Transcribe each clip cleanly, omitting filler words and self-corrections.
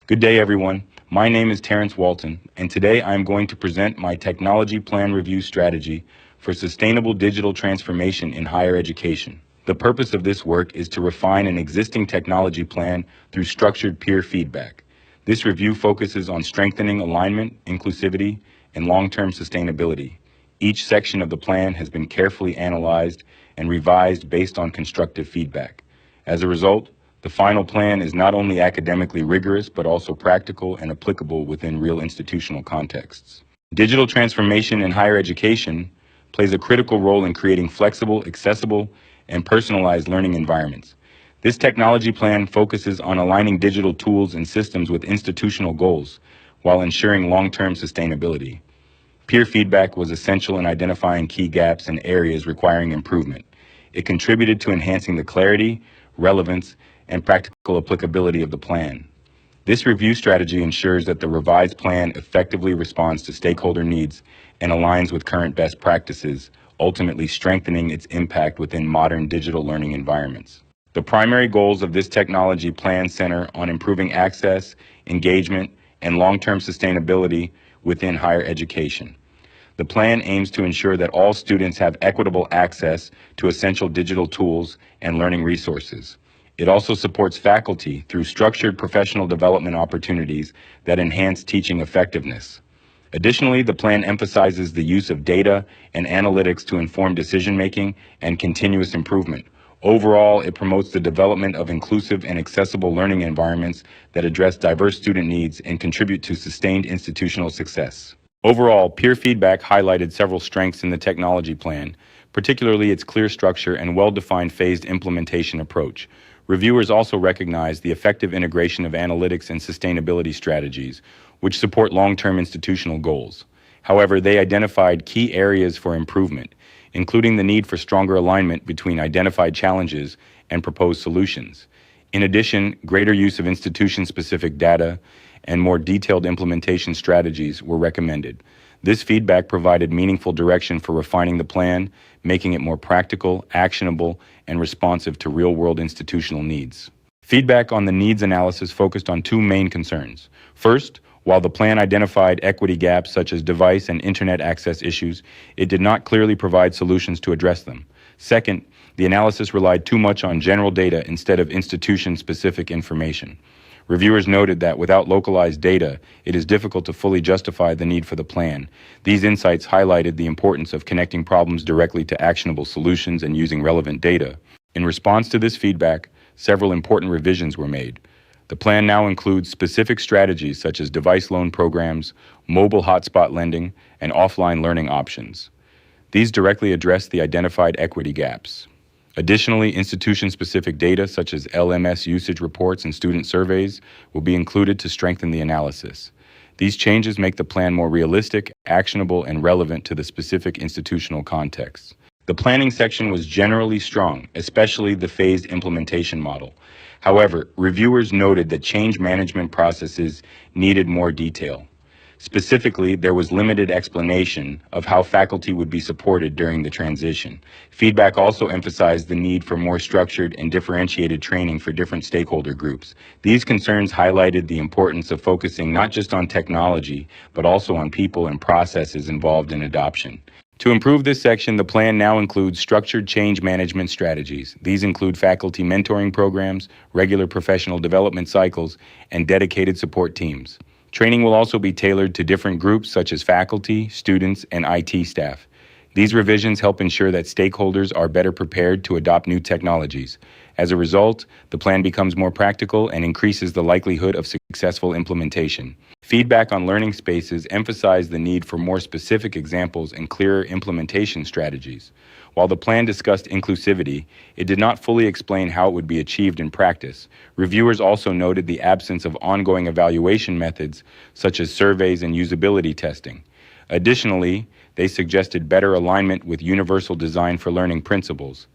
Good day, everyone. My name is Terence Walton, and today I am going to present my technology plan review strategy for sustainable digital transformation in higher education. The purpose of this work is to refine an existing technology plan through structured peer feedback. This review focuses on strengthening alignment, inclusivity, and long-term sustainability. Each section of the plan has been carefully analyzed and revised based on constructive feedback. As a result, the final plan is not only academically rigorous, but also practical and applicable within real institutional contexts. Digital transformation in higher education plays a critical role in creating flexible, accessible, and personalized learning environments. This technology plan focuses on aligning digital tools and systems with institutional goals while ensuring long-term sustainability. Peer feedback was essential in identifying key gaps and areas requiring improvement. It contributed to enhancing the clarity, relevance, and practical applicability of the plan. This review strategy ensures that the revised plan effectively responds to stakeholder needs and aligns with current best practices, ultimately strengthening its impact within modern digital learning environments. The primary goals of this technology plan center on improving access, engagement, and long-term sustainability within higher education. The plan aims to ensure that all students have equitable access to essential digital tools and learning resources. It also supports faculty through structured professional development opportunities that enhance teaching effectiveness. Additionally, the plan emphasizes the use of data and analytics to inform decision-making and continuous improvement. Overall, it promotes the development of inclusive and accessible learning environments that address diverse student needs and contribute to sustained institutional success. Overall, peer feedback highlighted several strengths in the technology plan, particularly its clear structure and well-defined phased implementation approach. Reviewers also recognized the effective integration of analytics and sustainability strategies, which support long-term institutional goals. However, they identified key areas for improvement, including the need for stronger alignment between identified challenges and proposed solutions. In addition, greater use of institution-specific data and more detailed implementation strategies were recommended. This feedback provided meaningful direction for refining the plan, making it more practical, actionable, and responsive to real-world institutional needs. Feedback on the needs analysis focused on two main concerns. First, while the plan identified equity gaps such as device and internet access issues, it did not clearly provide solutions to address them. Second, the analysis relied too much on general data instead of institution-specific information. Reviewers noted that without localized data, it is difficult to fully justify the need for the plan. These insights highlighted the importance of connecting problems directly to actionable solutions and using relevant data. In response to this feedback, several important revisions were made. The plan now includes specific strategies such as device loan programs, mobile hotspot lending, and offline learning options. These directly address the identified equity gaps. Additionally, institution-specific data such as LMS usage reports and student surveys will be included to strengthen the analysis. These changes make the plan more realistic, actionable, and relevant to the specific institutional context. The planning section was generally strong, especially the phased implementation model. However, reviewers noted that change management processes needed more detail. Specifically, there was limited explanation of how faculty would be supported during the transition. Feedback also emphasized the need for more structured and differentiated training for different stakeholder groups. These concerns highlighted the importance of focusing not just on technology, but also on people and processes involved in adoption. To improve this section, the plan now includes structured change management strategies. These include faculty mentoring programs, regular professional development cycles, and dedicated support teams. Training will also be tailored to different groups such as faculty, students, and IT staff. These revisions help ensure that stakeholders are better prepared to adopt new technologies. As a result, the plan becomes more practical and increases the likelihood of successful implementation. Feedback on learning spaces emphasized the need for more specific examples and clearer implementation strategies. While the plan discussed inclusivity, it did not fully explain how it would be achieved in practice. Reviewers also noted the absence of ongoing evaluation methods, such as surveys and usability testing. Additionally, they suggested better alignment with universal design for learning principles.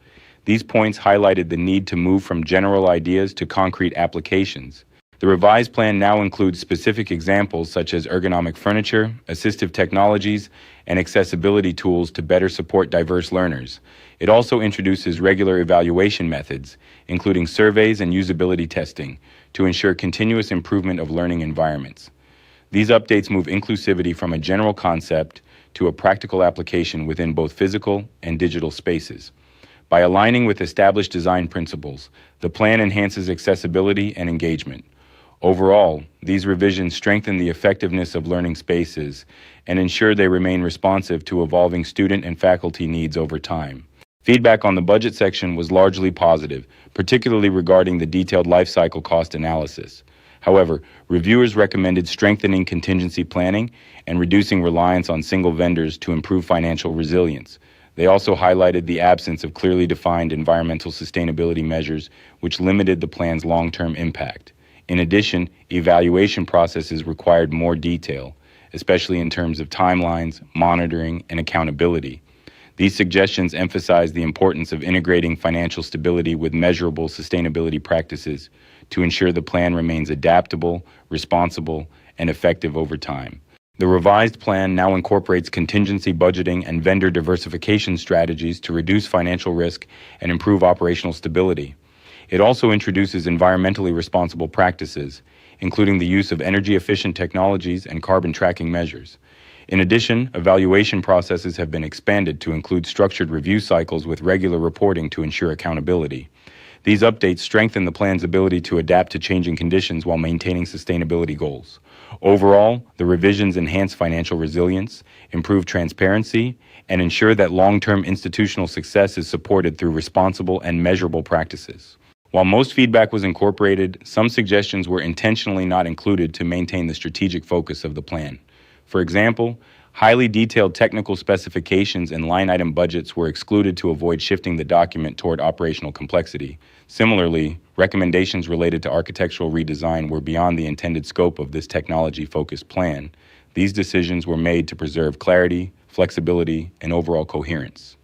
These points highlighted the need to move from general ideas to concrete applications. The revised plan now includes specific examples such as ergonomic furniture, assistive technologies, and accessibility tools to better support diverse learners. It also introduces regular evaluation methods, including surveys and usability testing, to ensure continuous improvement of learning environments. These updates move inclusivity from a general concept to a practical application within both physical and digital spaces. By aligning with established design principles, the plan enhances accessibility and engagement. Overall, these revisions strengthen the effectiveness of learning spaces and ensure they remain responsive to evolving student and faculty needs over time. Feedback on the budget section was largely positive, particularly regarding the detailed life cycle cost analysis. However, reviewers recommended strengthening contingency planning and reducing reliance on single vendors to improve financial resilience. They also highlighted the absence of clearly defined environmental sustainability measures, which limited the plan's long-term impact. In addition, evaluation processes required more detail, especially in terms of timelines, monitoring, and accountability. These suggestions emphasize the importance of integrating financial stability with measurable sustainability practices to ensure the plan remains adaptable, responsible, and effective over time. The revised plan now incorporates contingency budgeting and vendor diversification strategies to reduce financial risk and improve operational stability. It also introduces environmentally responsible practices, including the use of energy-efficient technologies and carbon tracking measures. In addition, evaluation processes have been expanded to include structured review cycles with regular reporting to ensure accountability. These updates strengthen the plan's ability to adapt to changing conditions while maintaining sustainability goals. Overall, the revisions enhance financial resilience, improve transparency, and ensure that long-term institutional success is supported through responsible and measurable practices. While most feedback was incorporated, some suggestions were intentionally not included to maintain the strategic focus of the plan. For example, highly detailed technical specifications and line item budgets were excluded to avoid shifting the document toward operational complexity. Similarly, recommendations related to architectural redesign were beyond the intended scope of this technology-focused plan. These decisions were made to preserve clarity, flexibility, and overall coherence.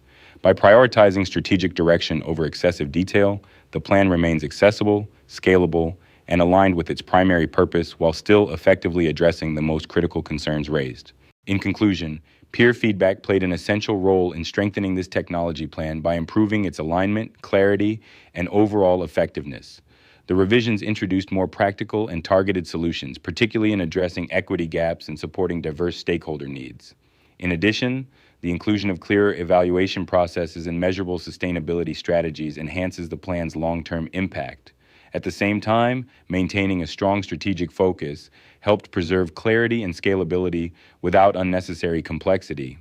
By prioritizing strategic direction over excessive detail, the plan remains accessible, scalable, and aligned with its primary purpose while still effectively addressing the most critical concerns raised. In conclusion, peer feedback played an essential role in strengthening this technology plan by improving its alignment, clarity, and overall effectiveness. The revisions introduced more practical and targeted solutions, particularly in addressing equity gaps and supporting diverse stakeholder needs. In addition, the inclusion of clearer evaluation processes and measurable sustainability strategies enhances the plan's long-term impact. At the same time, maintaining a strong strategic focus helped preserve clarity and scalability without unnecessary complexity.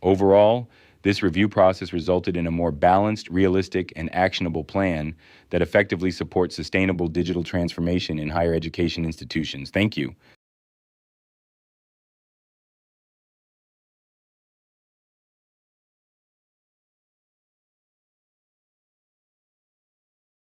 Overall, this review process resulted in a more balanced, realistic, and actionable plan that effectively supports sustainable digital transformation in higher education institutions. Thank you.